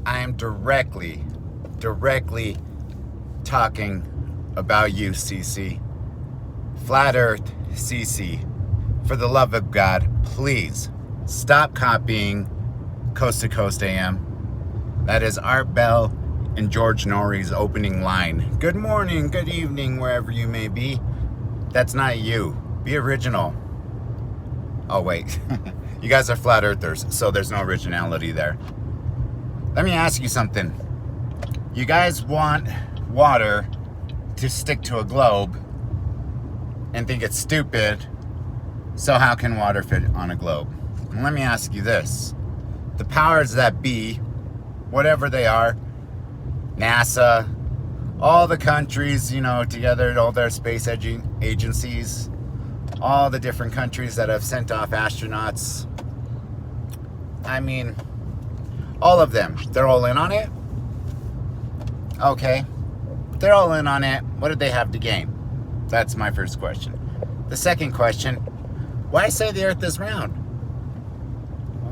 I am directly talking about you, CC. Flat Earth, CC. For the love of God, please stop copying Coast to Coast AM. That is Art Bell and George Norrie's opening line. Good morning, good evening, wherever you may be. That's not you. Be original. Oh, wait. You guys are flat earthers, so there's no originality there. Let me ask you something. You guys want water to stick to a globe and think it's stupid, so how can water fit on a globe? And let me ask you this. The powers that be, whatever they are, NASA, all the countries, together, all their space agencies, all the different countries that have sent off astronauts. I mean, all of them, they're all in on it? Okay. They're all in on it. What did they have to gain? That's my first question. The second question, why say the earth is round?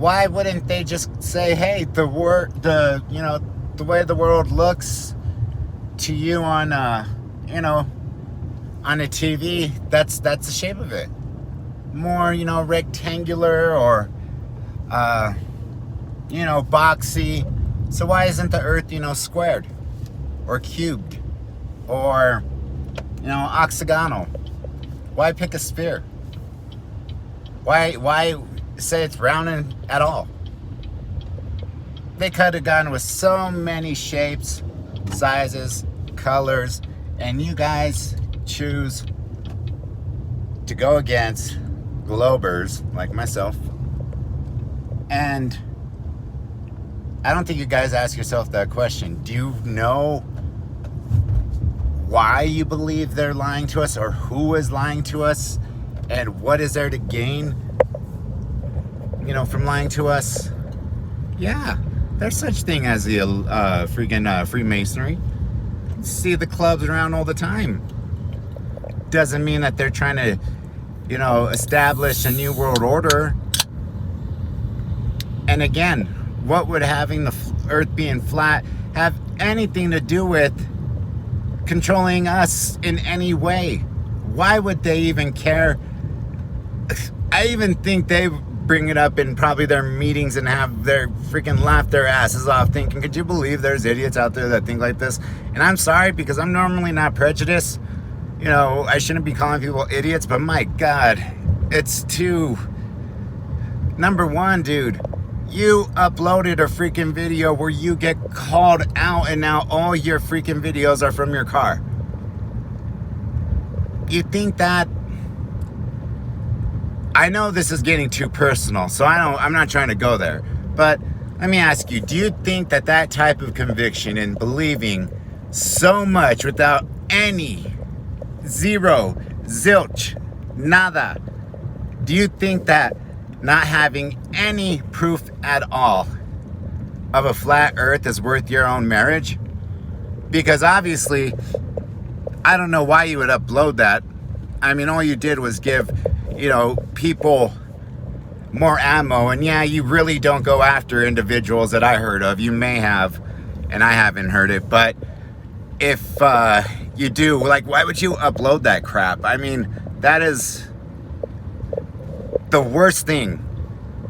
Why wouldn't they just say, hey, the way the world looks to you on on a TV, that's the shape of it. More, rectangular or boxy. So why isn't the earth, squared or cubed or octagonal? Why pick a sphere? Why say it's round at all? They could have gone with so many shapes, sizes, colors, and you guys choose to go against globers like myself. And I don't think you guys ask yourself that question. Do you know why you believe they're lying to us, or who is lying to us, and what is there to gain, from lying to us? Yeah, there's such thing as the Freemasonry. You see the clubs around all the time. Doesn't mean that they're trying to, establish a new world order. And again, what would having the earth being flat have anything to do with controlling us in any way? Why would they even care? I even think they bring it up in probably their meetings and have their freaking laugh their asses off thinking, could you believe there's idiots out there that think like this? And I'm sorry, because I'm normally not prejudiced. I shouldn't be calling people idiots, but my God, it's too... Number one, dude, you uploaded a freaking video where you get called out and now all your freaking videos are from your car. You think that... I know this is getting too personal, so I'm not trying to go there. But let me ask you, do you think that type of conviction and believing so much without any, zero, zilch, nada, do you think that not having any proof at all of a flat earth is worth your own marriage? Because obviously, I don't know why you would upload that. I mean, all you did was give, people more ammo. And yeah, you really don't go after individuals that I heard of. You may have, and I haven't heard it. But if you do, why would you upload that crap? I mean, that is the worst thing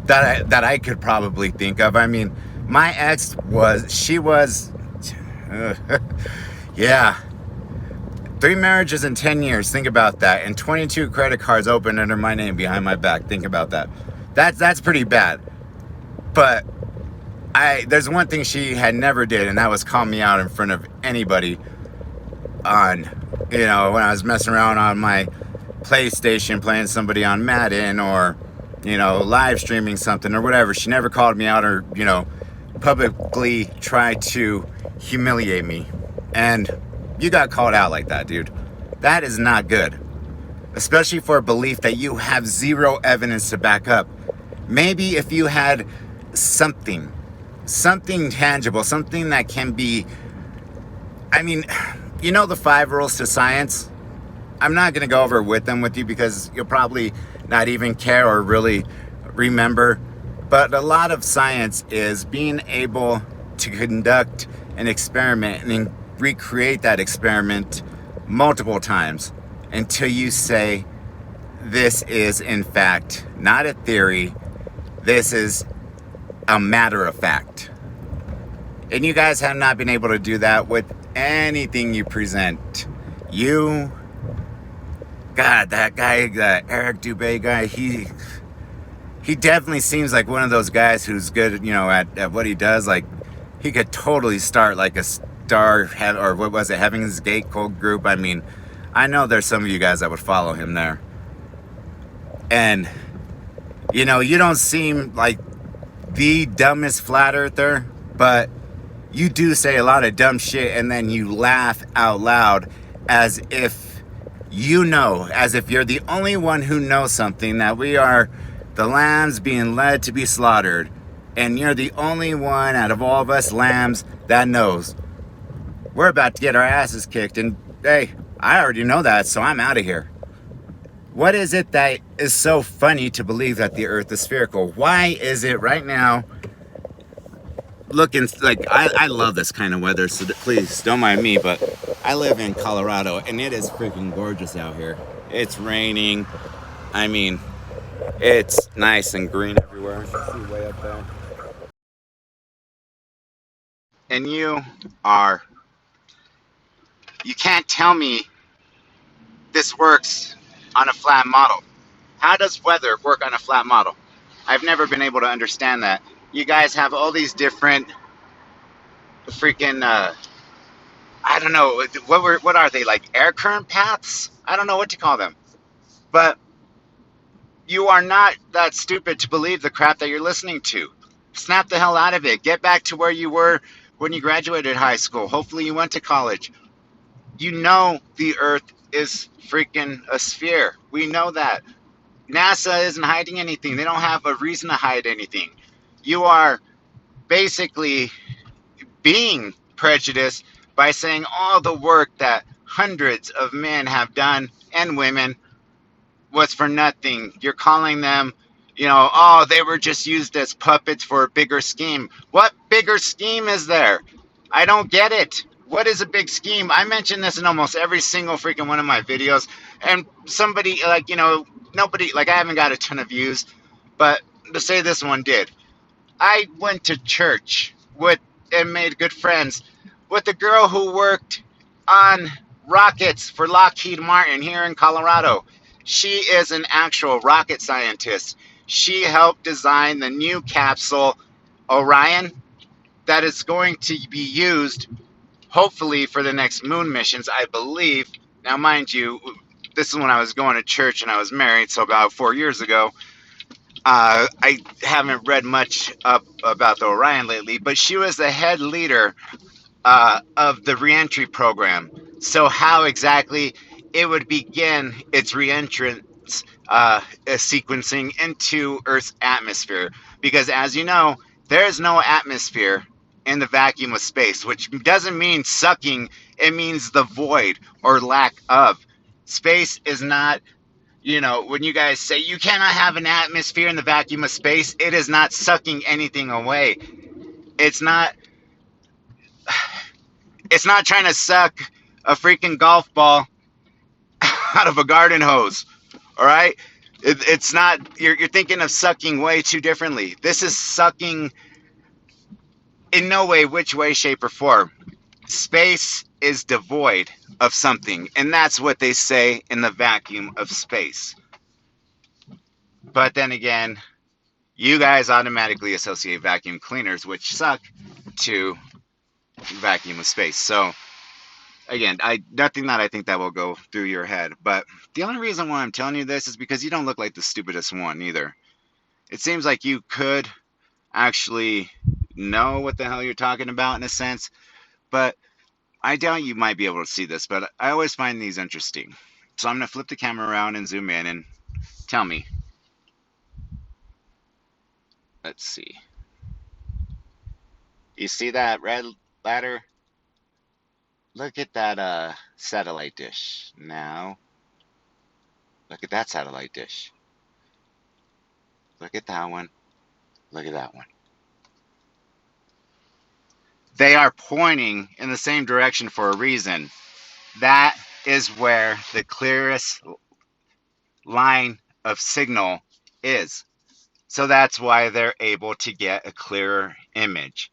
that I could probably think of. I mean, my ex was yeah, 3 marriages in 10 years. Think about that. And 22 credit cards opened under my name behind my back. Think about that. That's pretty bad. But there's one thing she had never did, and that was call me out in front of anybody on, when I was messing around on my PlayStation playing somebody on Madden or, live streaming something or whatever. She never called me out or, publicly tried to humiliate me. And you got called out like that, dude. That is not good. Especially for a belief that you have zero evidence to back up. Maybe if you had something tangible, something that can be... I mean, the 5 rules to science? I'm not going to go over with you because you'll probably not even care or really remember. But a lot of science is being able to conduct an experiment and then recreate that experiment multiple times until you say, this is in fact not a theory, this is a matter of fact. And you guys have not been able to do that with anything you present. God, that guy, the Eric Dubé guy, he definitely seems like one of those guys who's good, at what he does. Like, he could totally start like a star, or what was it, Heaven's Gate cult group. I mean, I know there's some of you guys that would follow him there. And, you don't seem like the dumbest flat earther, but you do say a lot of dumb shit and then you laugh out loud as if as if you're the only one who knows something, that we are the lambs being led to be slaughtered, and you're the only one out of all of us lambs that knows. We're about to get our asses kicked, and hey, I already know that, so I'm out of here. What is it that is so funny to believe that the earth is spherical? Why is it right now looking like, I love this kind of weather, so please don't mind me, but I live in Colorado and it is freaking gorgeous out here. It's raining. I mean, it's nice and green everywhere. You can see way up there. And you can't tell me this works on a flat model. How does weather work on a flat model? I've never been able to understand that. You guys have all these different freaking I don't know what are they, like air current paths? I don't know what to call them. But you are not that stupid to believe the crap that you're listening to. Snap the hell out of it. Get back to where you were when you graduated high school. Hopefully you went to college. You know the earth is freaking a sphere. We know that. NASA isn't hiding anything. They don't have a reason to hide anything. You are basically being prejudiced by saying all the work that hundreds of men have done, and women, was for nothing. You're calling them, they were just used as puppets for a bigger scheme. What bigger scheme is there? I don't get it. What is a big scheme? I mention this in almost every single freaking one of my videos, and somebody, nobody, I haven't got a ton of views, but to say this one did. I went to church and made good friends with a girl who worked on rockets for Lockheed Martin here in Colorado. She is an actual rocket scientist. She helped design the new capsule, Orion, that is going to be used, hopefully, for the next moon missions, I believe. Now, mind you, this is when I was going to church and I was married, so about 4 years ago. I haven't read much up about the Orion lately, but she was the head leader of the reentry program. So how exactly it would begin its reentrance sequencing into Earth's atmosphere. Because as you know, there is no atmosphere in the vacuum of space, which doesn't mean sucking. It means the void or lack of. Space is not, when you guys say you cannot have an atmosphere in the vacuum of space, it is not sucking anything away. It's not trying to suck a freaking golf ball out of a garden hose. All right? It's not, you're thinking of sucking way too differently. This is sucking in no way, which way, shape, or form. Space is devoid of something, and that's what they say in the vacuum of space. But then again, you guys automatically associate vacuum cleaners, which suck, to vacuum of space. So again, nothing that I think that will go through your head. But the only reason why I'm telling you this is because you don't look like the stupidest one either. It seems like you could actually know what the hell you're talking about in a sense, but I doubt you might be able to see this, but I always find these interesting. So I'm going to flip the camera around and zoom in and tell me. Let's see. You see that red ladder? Look at that satellite dish. Now, look at that satellite dish. Look at that one. Look at that one. They are pointing in the same direction for a reason. That is where the clearest line of signal is. So that's why they're able to get a clearer image.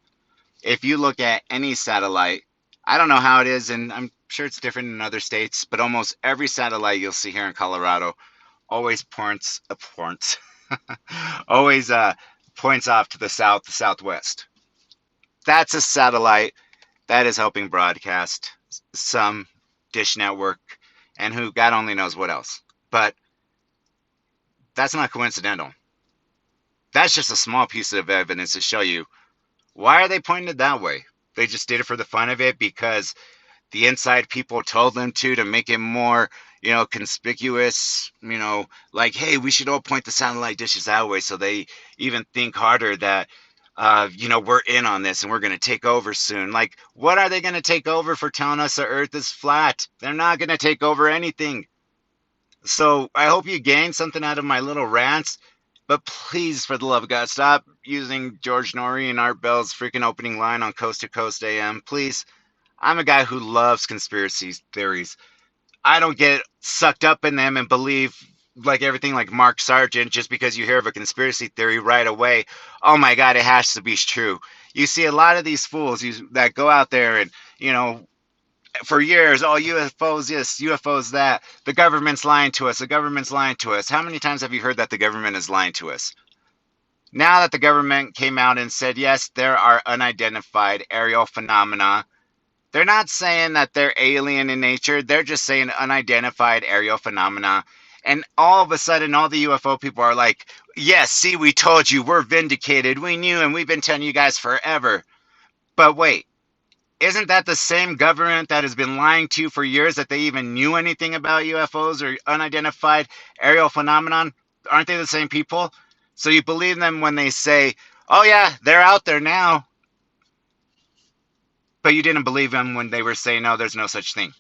If you look at any satellite, I don't know how it is, and I'm sure it's different in other states, but almost every satellite you'll see here in Colorado always always points off to the south, the southwest. That's a satellite that is helping broadcast some Dish Network and who God only knows what else. But that's not coincidental. That's just a small piece of evidence to show you why are they pointed that way. They just did it for the fun of it because the inside people told them to make it more, conspicuous, like, hey, we should all point the satellite dishes that way so they even think harder that, we're in on this and we're going to take over soon. Like, what are they going to take over for telling us the earth is flat? They're not going to take over anything. So I hope you gained something out of my little rants. But please, for the love of God, stop using George Norrie and Art Bell's freaking opening line on Coast to Coast AM. Please. I'm a guy who loves conspiracy theories. I don't get sucked up in them and believe like everything like Mark Sargent just because you hear of a conspiracy theory right away. Oh my God, it has to be true. You see a lot of these fools that go out there and, for years, oh, UFOs this, UFOs that. The government's lying to us. The government's lying to us. How many times have you heard that the government is lying to us? Now that the government came out and said, yes, there are unidentified aerial phenomena, they're not saying that they're alien in nature. They're just saying unidentified aerial phenomena. And all of a sudden, all the UFO people are like, yes, see, we told you. We're vindicated. We knew, and we've been telling you guys forever. But wait, isn't that the same government that has been lying to you for years that they even knew anything about UFOs or unidentified aerial phenomenon? Aren't they the same people? So you believe them when they say, oh, yeah, they're out there now. But you didn't believe them when they were saying, no, there's no such thing.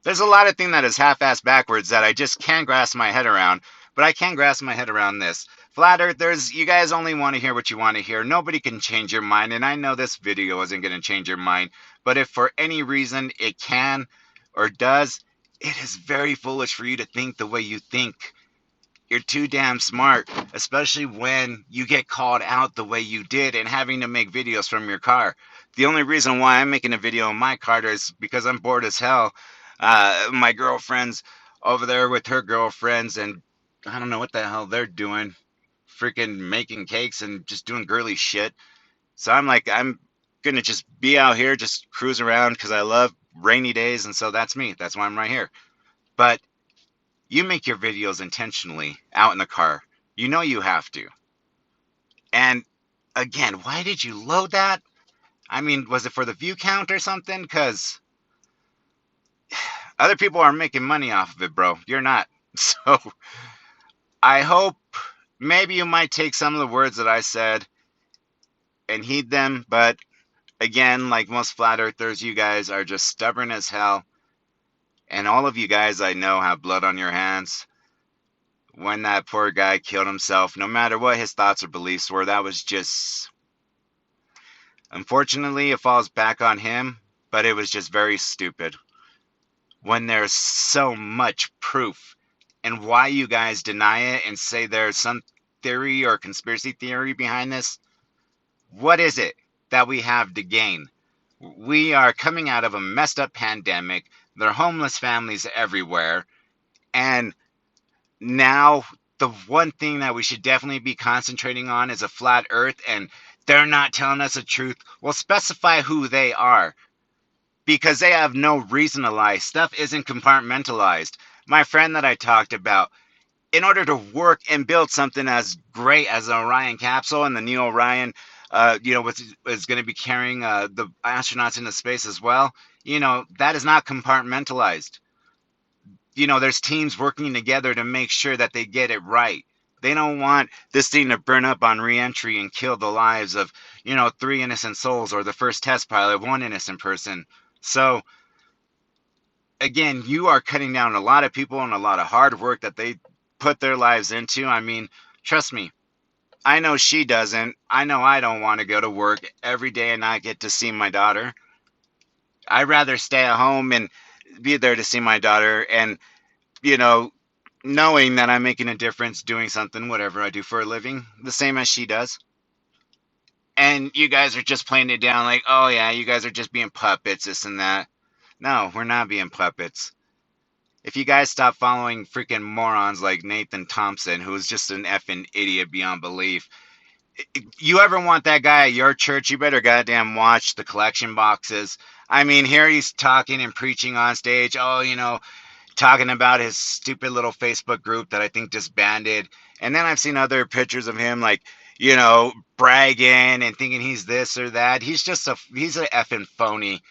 There's a lot of things that is half-assed backwards that I just can't grasp my head around, but I can grasp my head around this. Flat Earthers, you guys only want to hear what you want to hear. Nobody can change your mind, and I know this video isn't going to change your mind, but if for any reason it can or does, it is very foolish for you to think the way you think. You're too damn smart, especially when you get called out the way you did and having to make videos from your car. The only reason why I'm making a video in my car is because I'm bored as hell. My girlfriend's over there with her girlfriends, and I don't know what the hell they're doing. Freaking making cakes and just doing girly shit. So I'm like, I'm gonna just be out here, just cruise around because I love rainy days, and so that's me. That's why I'm right here. But you make your videos intentionally out in the car. You know you have to. And again, why did you load that? I mean, was it for the view count or something? Because other people are making money off of it, bro. You're not. So I hope maybe you might take some of the words that I said and heed them. But again, like most flat earthers, you guys are just stubborn as hell. And all of you guys I know have blood on your hands. When that poor guy killed himself, no matter what his thoughts or beliefs were, that was just... Unfortunately, it falls back on him, but it was just very stupid. When there's so much proof, and why you guys deny it and say there's some theory or conspiracy theory behind this, what is it that we have to gain? We are coming out of a messed up pandemic. There are homeless families everywhere, and now the one thing that we should definitely be concentrating on is a flat earth, and they're not telling us the truth. Well, specify who they are, because they have no reason to lie. Stuff isn't compartmentalized. My friend that I talked about, in order to work and build something as great as the Orion capsule and the New Orion, is going to be carrying the astronauts into space as well, that is not compartmentalized. There's teams working together to make sure that they get it right. They don't want this thing to burn up on re-entry and kill the lives of, 3 innocent souls, or the first test pilot, 1 innocent person. So, again, you are cutting down a lot of people and a lot of hard work that they put their lives into. I mean, trust me, I know she doesn't. I know I don't want to go to work every day and not get to see my daughter. I'd rather stay at home and be there to see my daughter and, you know, knowing that I'm making a difference doing something, whatever I do for a living, the same as she does. And you guys are just playing it down like, oh yeah, you guys are just being puppets, this and that. No, we're not being puppets. If you guys stop following freaking morons like Nathan Thompson, who's just an effing idiot beyond belief, you ever want that guy at your church, you better goddamn watch the collection boxes. I mean, here he's talking and preaching on stage. Oh, talking about his stupid little Facebook group that I think disbanded. And then I've seen other pictures of him like, bragging and thinking he's this or that. He's a effing phony.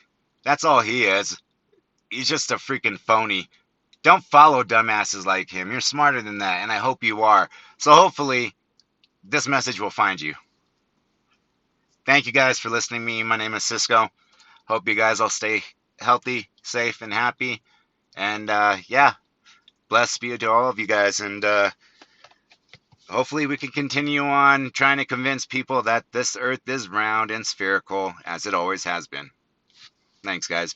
That's all he is. He's just a freaking phony. Don't follow dumbasses like him. You're smarter than that, and I hope you are. So hopefully this message will find you. Thank you guys for listening to me. My name is Cisco. Hope you guys all stay healthy, safe, and happy. And yeah, blessed be to all of you guys. And hopefully we can continue on trying to convince people that this earth is round and spherical as it always has been. Thanks, guys.